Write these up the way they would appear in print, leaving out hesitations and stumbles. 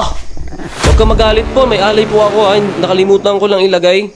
Huwag ka magalit po, may alay po ako ha. Nakalimutan ko lang ilagay.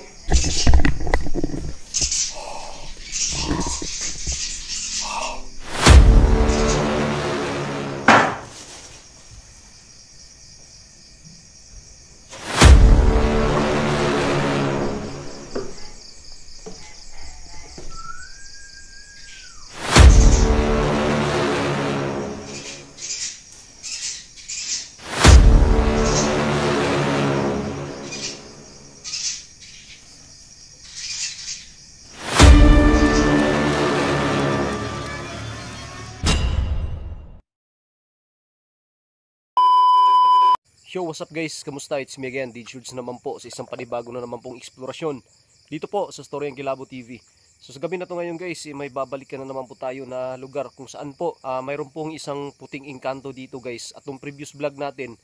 Yo, what's up guys? Kamusta? It's me again, D-Shoots naman po sa isang panibago na naman pong eksplorasyon dito po sa Storyang Kilabo TV. So sa gabi na to ngayon guys, may babalikan na naman po tayo na lugar kung saan po mayroon pong isang puting engkanto dito guys. At nung previous vlog natin,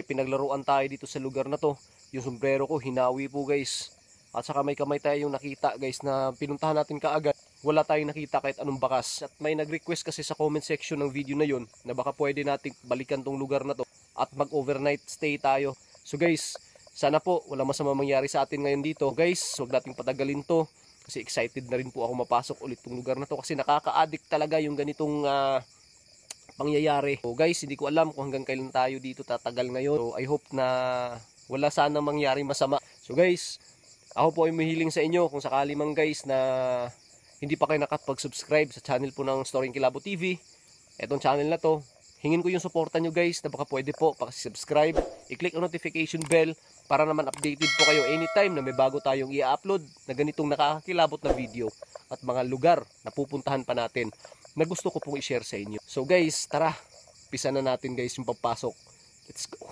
pinaglaruan tayo dito sa lugar na to. Yung sombrero ko, hinawi po guys. At saka may kamay tayo yung nakita guys na pinuntahan natin kaagad. Wala tayong nakita kahit anong bakas. At may nag-request kasi sa comment section ng video na yun na baka pwede nating balikan tong lugar na to at mag-overnight stay tayo. So guys, sana po wala masama mangyari sa atin ngayon dito. Guys, huwag nating patagalin to kasi excited na rin po ako mapasok ulit tong lugar na to kasi nakaka-addict talaga yung ganitong pangyayari. So guys, hindi ko alam kung hanggang kailan tayo dito tatagal ngayon. So I hope na wala sana mangyari masama. So guys, ako po ay mahiling sa inyo kung sakali man guys na hindi pa kayo nakapag-subscribe sa channel po ng Storyang Kilabo TV. Etong channel na to, hingin ko yung suporta nyo guys na baka pwede po pakisubscribe, i-click ang notification bell para naman updated po kayo anytime na may bago tayong i-upload na ganitong nakakakilabot na video at mga lugar na pupuntahan pa natin na gusto ko pong i-share sa inyo. So guys, tara, pisa na natin guys yung pagpasok. Let's go!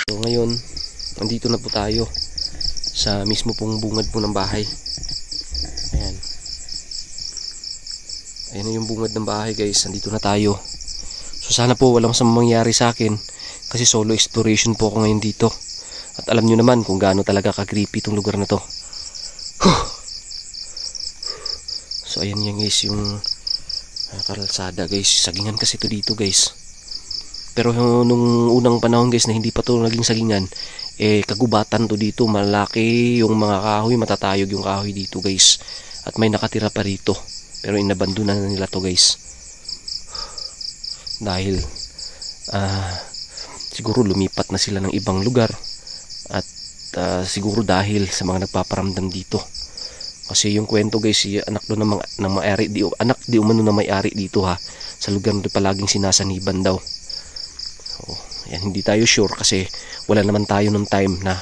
So ngayon, andito na po tayo sa mismo pong bungad po ng bahay. Ayan. Ayan na yung bungad ng bahay guys. Andito na tayo. So sana po walang masamang mangyari sa akin kasi solo exploration po ako ngayon dito. At alam nyo naman kung gaano talaga ka-creepy itong lugar na to. So ayan yan guys yung kalsada guys. Sagingan kasi ito dito guys. Pero nung unang panahon guys na hindi pa to naging sagingan, kagubatan to dito, malaki yung mga kahoy, matatayog yung kahoy dito guys. At may nakatira pa rito, pero inabandonan na nila to guys. Dahil siguro lumipat na sila ng ibang lugar. At siguro dahil sa mga nagpaparamdam dito. Kasi yung kwento guys, anak do na may-ari, anak di umano na may-ari dito ha, sa lugar na palaging sinasaniban daw. So, yan, hindi tayo sure kasi wala naman tayo nung time na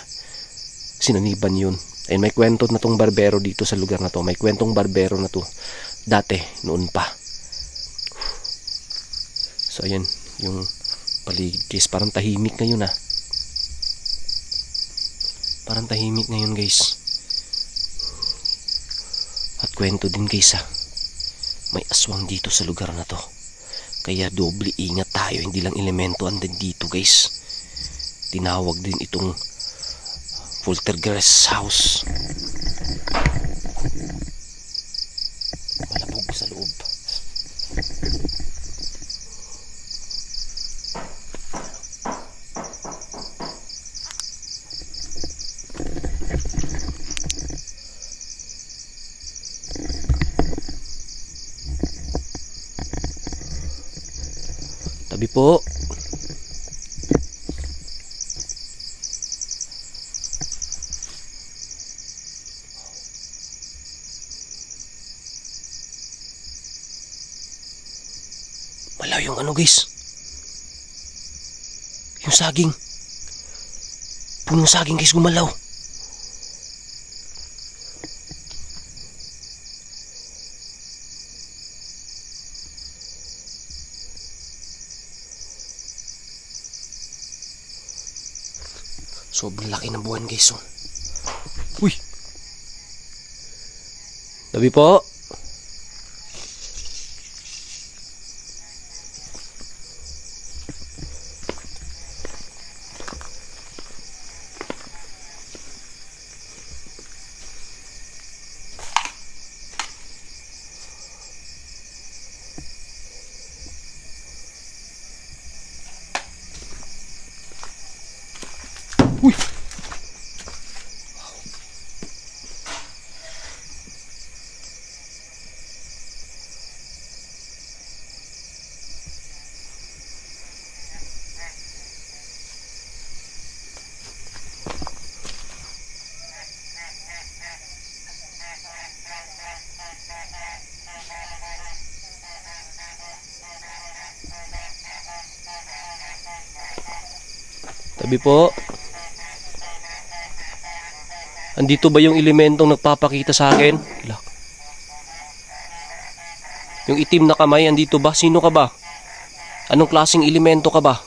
sinaniban yun. Ayun, may kwento na tong barbero dito sa lugar na to. May kwentong barbero na to dati, noon pa. So ayan, yung paligid guys, parang tahimik ngayon ha. Parang tahimik ngayon guys. At kwento din guys ha, may aswang dito sa lugar na to. Kaya doble ingat tayo, hindi lang elemento andun dito guys. Tinawag din itong poltergeist house. Malabog sa loob. Tabi po. Malaw yung ano guys, yung saging, punong saging guys, gumalaw. Sobrang laki ng buwan guys. Oh. Uy, tabi po. Tabi po. Andito ba yung elementong nagpapakita sa akin? Yung itim na kamay, andito ba? Sino ka ba? Anong klaseng elemento ka ba?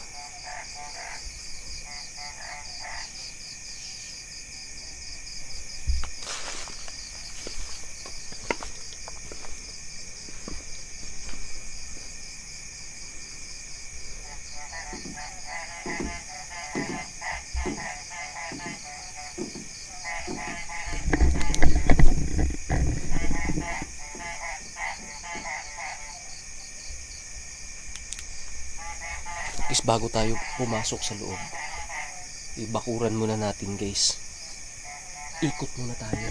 Guys, bago tayo pumasok sa loob, ibakuran muna natin guys. Ikot muna tayo.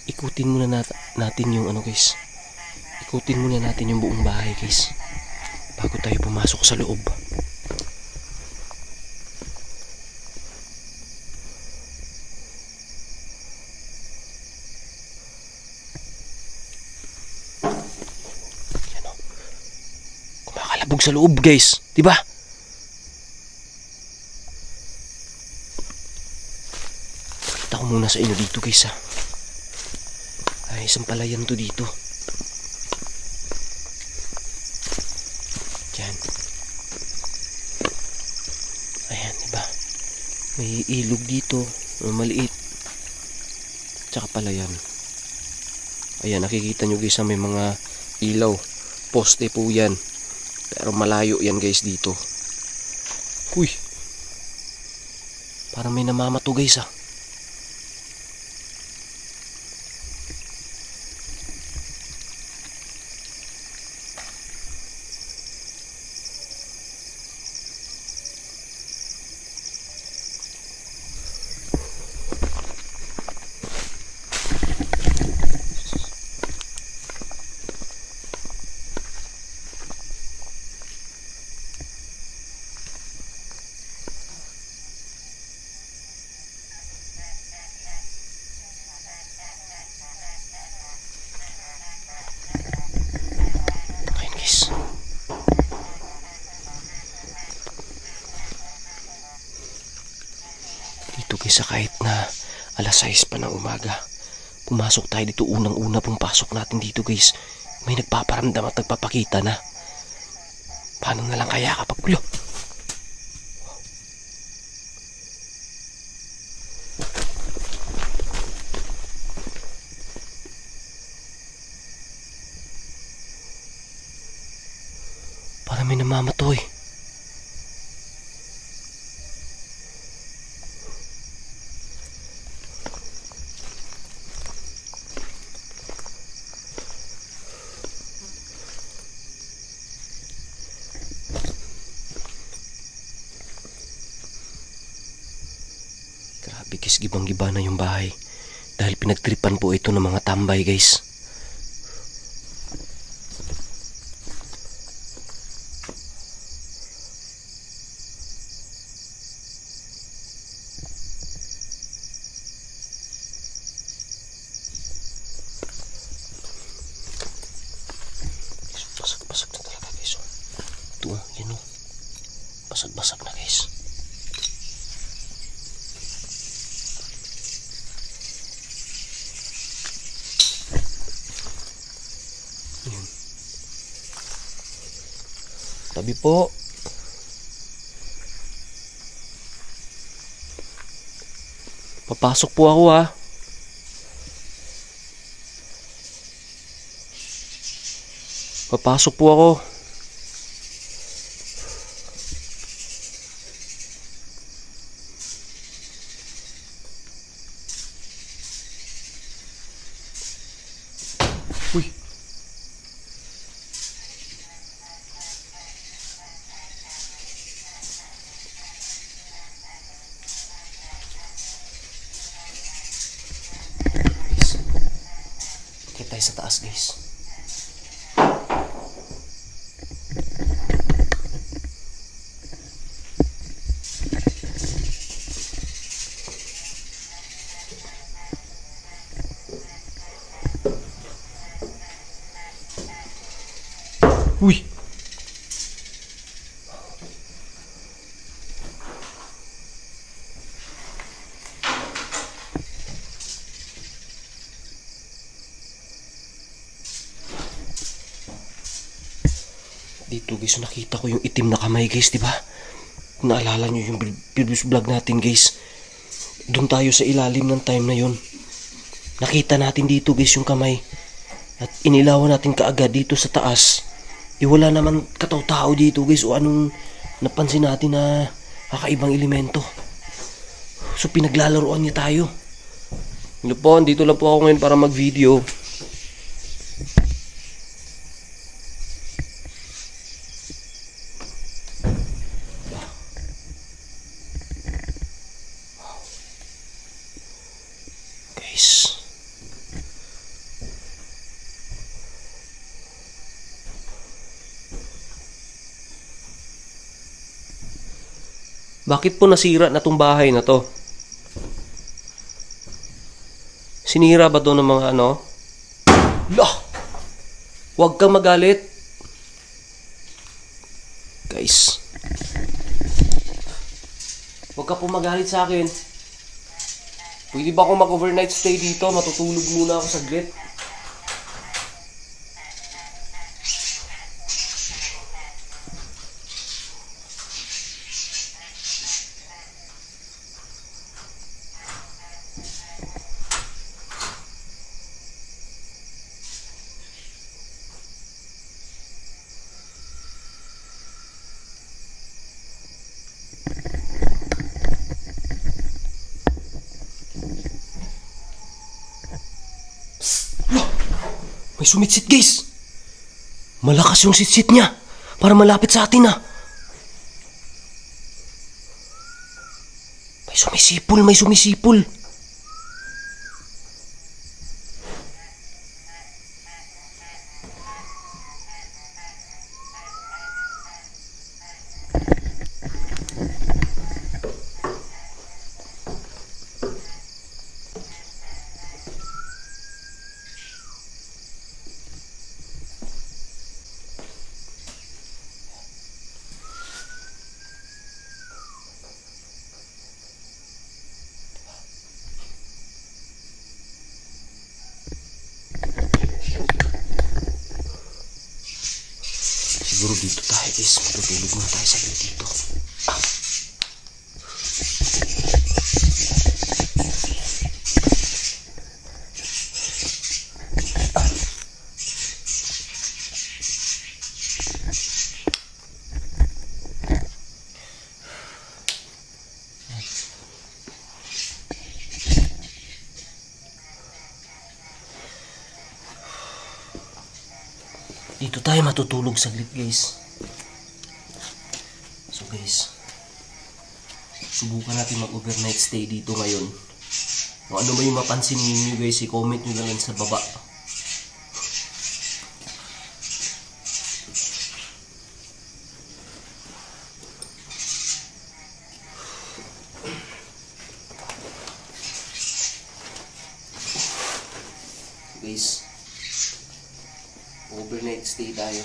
Ikutin muna natin yung ano guys. Ikutin muna natin yung buong bahay guys, bago tayo pumasok sa loob. Kumakalabog sa loob guys, di ba? Kita ko muna sa inyo dito guys ha. Ay, isang palayan to dito. Diyan. Ayan, di ba? May ilog dito, maliit. Tsaka palayan. Ayan, nakikita nyo guys, may mga ilaw. Poste po yan. Pero malayo yan guys dito. Uy. Parang may namamato guys ah. Dito kaysa kahit na alas 6 pa ng umaga, pumasok tayo dito, unang-una pong pasok natin dito guys, may nagpaparamdam at nagpapakita na. Paano na lang kaya kapag gulo? Parang may namamatoy. Grabe guys, gibang-giba na yung bahay. Dahil pinagtripan po ito ng mga tambay guys. Basag-basag na talaga guys. Ito yan o. Basag-basag na guys. Ayan. Tabi po. Papasok po ako ha. Papasok po ako. Uy. Guys, kita tayo sa taas guys. Uy. Dito guys, nakita ko yung itim na kamay guys, di ba? Naalala nyo yung previous vlog natin guys. Doon tayo sa ilalim ng time na yun. Nakita natin dito guys yung kamay. At inilawan natin kaagad dito sa taas. Wala naman kataw-tao dito guys o anong napansin natin na kakaibang elemento. So pinaglalaroan niya tayo. Hello po, dito lang po ako ngayon para mag-video. Guys. Bakit po nasira na tong bahay na to? Sinira ba to ng mga ano? Lah! Huwag kang magalit. Guys. Huwag ka po magalit sa akin. Pwede ba akong mag-overnight stay dito? Matutulog muna ako saglit. May sumitsit guys. Malakas yung sitsit niya. Para malapit sa atin ah. May sumisipol, may sumisipol. Siguro dito tayo guys. Matutulog muna tayo sa dito. Dito tayo matutulog saglit guys. So guys, subukan natin mag-overnight stay dito ngayon. Kung ano ba yung mapansin ninyo guys, i-comment nyo na lang sa baba. Guys, overnight stay tayo.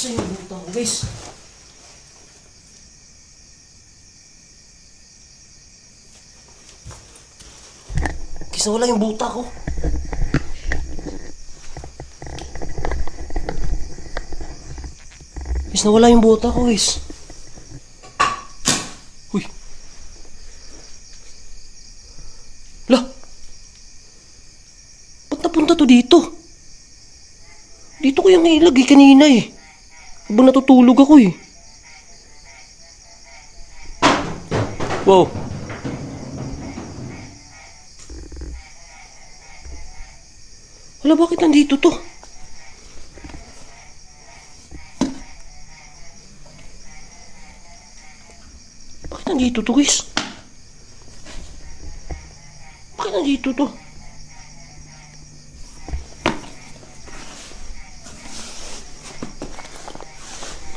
Nasaan yung buta ko, guys? Guys, nawala yung buta ko. Guys, nawala yung buta ko, guys. Uy. Lah. Ba't napunta to dito? Dito ko yung ilagay kanina eh. Habang natutulog ako eh. Wow. Wala, bakit nandito to? Bakit nandito to, guys? Bakit nandito to?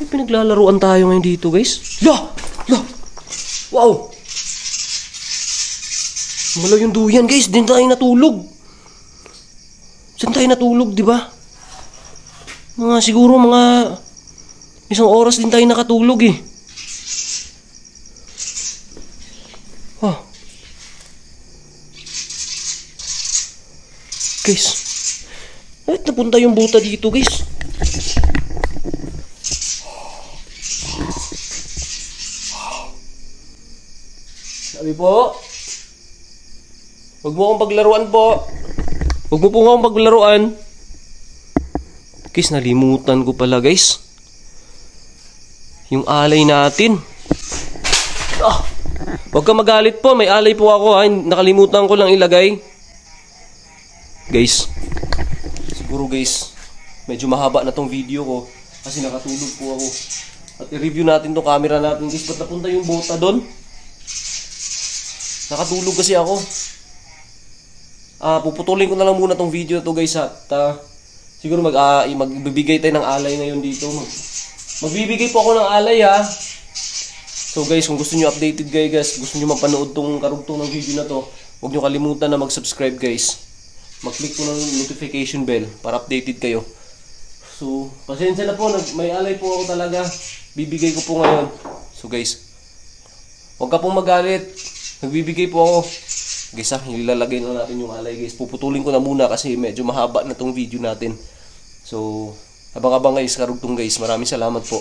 May pinaglalaruan tayo ngayon dito, guys. Lah! Lah! Wow! Malaw yung duyan, guys. Din tayo natulog. Saan tayo natulog, di ba? Siguro mga isang oras din tayo nakatulog eh. Oh. Guys. Bakit napunta yung buta dito, guys? Sabi po, huwag mo akong paglaruan po. Huwag mo po akong paglaruan. Guys, nalimutan ko pala, guys. Yung alay natin. Ah, huwag ka magalit po. May alay po ako ha. Nakalimutan ko lang ilagay. Guys, siguro guys, medyo mahaba na tong video ko. Kasi nakatulog po ako. At i-review natin tong camera natin, guys. Ba't napunta yung bota doon? Nakatulog kasi ako. Puputulin ko na lang muna tong video to, guys, at siguro magbibigay tayo ng alay ngayon dito. Magbibigay po ako ng alay ha. So guys, kung gusto niyo updated guys, gusto niyo mapanood tong karugtong ng video na to, huwag niyo kalimutan na mag-subscribe, guys. Mag-click po ng notification bell para updated kayo. So, pasensya na po, may alay po ako talaga. Bibigay ko po ngayon. So guys, huwag ka pong magalit. Nagbibigay po ako. Guys ilalagay na natin yung alay, guys. Puputulin ko na muna kasi medyo mahaba na tong video natin. So, abang-abang guys, karugtong guys. Maraming salamat po.